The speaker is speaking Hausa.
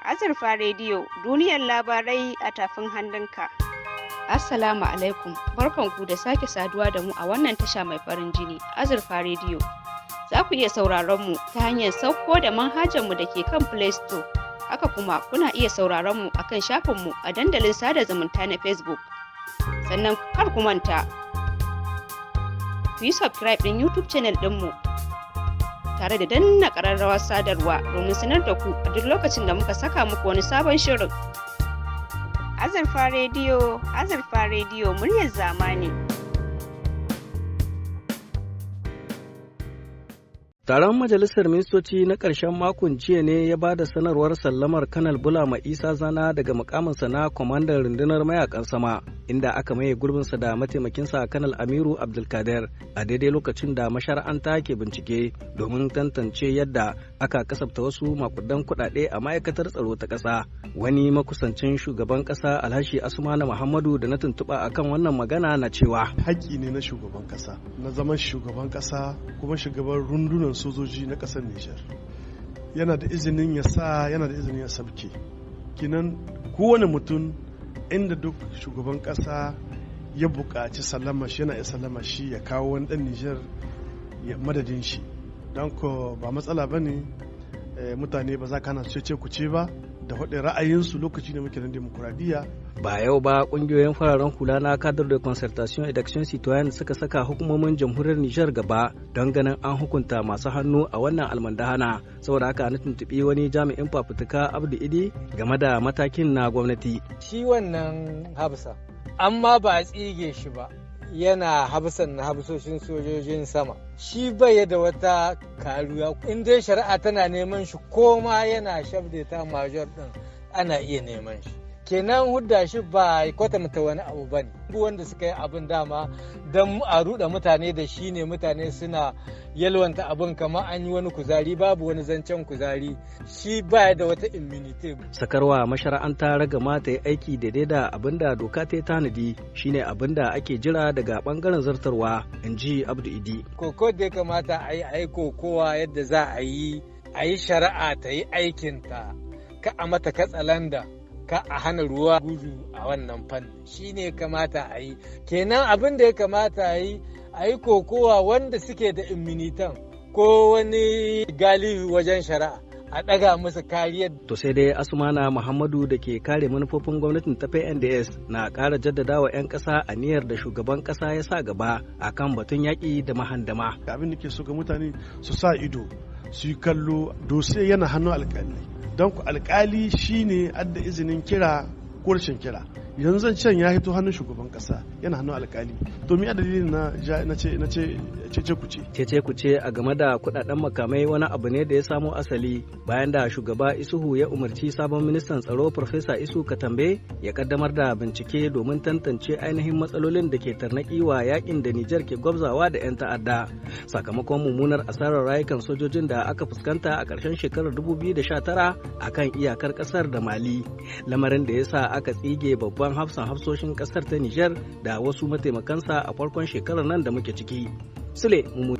Azurfa Radio, duniyar labarai a tafin hannunka. Assalamu alaikum, barkanku da sake saduwa da mu a wannan tasha mai farin jini, Azurfa Radio. Za ku iya sauraron mu ta hanyar sauko da manhajarmu da ke kan Play Store. Haka kuma kuna iya sauraron mu akan shafinmu a dandalin sada zumunta na Facebook. Sannan kar ku manta, ku yi subscribe ɗin YouTube channel ɗinmu tare da danna ƙararrawar sadarwa domin sanar da ku a duk lokacin da muka saka muku wani sabon shirin. Azurfa Radio, muryar zamani. Taron Majalisar Ministoci na ƙarshen makon jiya ne ya ba da sanarwar sallamar Kanal Bulama Isa Zana daga mukaminsa na Kwamandan Rundunar Mayakan Sama, inda aka maye gurbinsa da mataimakinsa Kanal Amiru Abdulkader a daidai lokacin da mashara'anta ke bincike domin tantance yadda aka kasafta wasu makudan kuɗaɗe a ma'aikatar tsaro ta ƙasa. Wani makusancin shugaban ƙasa Alhaji Asmana Muhammadu da na tuntuɓa akan wannan magana na cewa haƙƙi ne na shugaban ƙasa, na zaman shugaban ƙasa kuma shugaban rundunar sojoji na ƙasar Nijar. Yana da izinin ya sa, yana da izinin ya sabke. Kinan kowane mutum inda duk shugaban ƙasa ya buƙaci sallama shi, yana iya sallama shi ya kawo wani ɗan Nijar ya madadin shi. Don ko ba matsala ba ne, mutane ba za ka hana cece kuce ba da faɗin ra'ayinsu lokaci ne muke na demokuraɗiyya. Ba yau ba kungiyoyin fararen hula na cadre de concertation et d'action citoyenne suka saka hukumomin jamhuriyar Nijar gaba don ganin an hukunta masu hannu a wannan almandahana. Saboda haka na tuntuɓi wani jami'in fafutuka Abdu Idi game da matakin na gwamnati. Shi wannan Hafsa amma ba a tsige shi ba, yana habsan na habsoshin sojojin sama. Shi bai da wata karuwa, in dai shari'a tana neman shi ko ma yana shabde ta major din ana iya neman shi. Kenan hudda shi ba kwatanta wani abu bane. Wanda suka yi abin dama don a ruɗa mutane da shi ne, mutane suna yalwanta abin kamar an yi wani kuzari, babu wani zancen kuzari. Shi baya da wata immunity. Sakarwa mashara'anta ragama ta yi aiki daidai da abin da doka ta tanadi shine abin da ake jira daga bangaren zartarwa, in ji Abdu Idi. Koko da ya kamata a yi aiko kowa yadda za a yi shari'a ta yi aikinta, ka a mata katsalanda. Ka a hana ruwa gudu a wannan fanni shi ne kamata a yi. Kenan abin da ya kamata a yi kokowa wanda suke da immunitan ko wani galihu wajen shari'a a ɗaga musu kariyar. To sai dai Asmana Muhammadu da ke kare manufofin gwamnatin ta PNDS na ƙara jaddada wa 'yan ƙasa aniyar da shugaban ƙasa ya sa gaba akan batun yaƙi da mahandama. Abin da ke so ga mutane su sa ido, su yi kallo, dosiye yana hannun alƙali. Don ku alkali shi ne adda izinin kira ko rashin kira. Yanzu zancen ya hito hannun shugaban kasa, yana hannun alkali. To mi dalilin na ce cece kuce. Cece kuce a game da kudaden makamai wani abu ne da ya samo asali bayan da shugaba Isuhu ya umarci sabon ministan tsaro Profesa Isu Katambe ya kaddamar da bincike domin tantance ainihin matsalolin da ke tarnaki wa yakin da Nijar ke gwabzawa da 'yan ta'adda. Sakamakon mummunar asarar rayukan sojojin da aka fuskanta a ƙarshen shekarar 2019 akan iyakar ƙasar da Mali. Lamarin da ya sa aka tsige babban hafsan hafsoshin ƙasar ta Nijar da wasu mataimakansa a farkon shekarar nan da muke ciki. Sule Mumu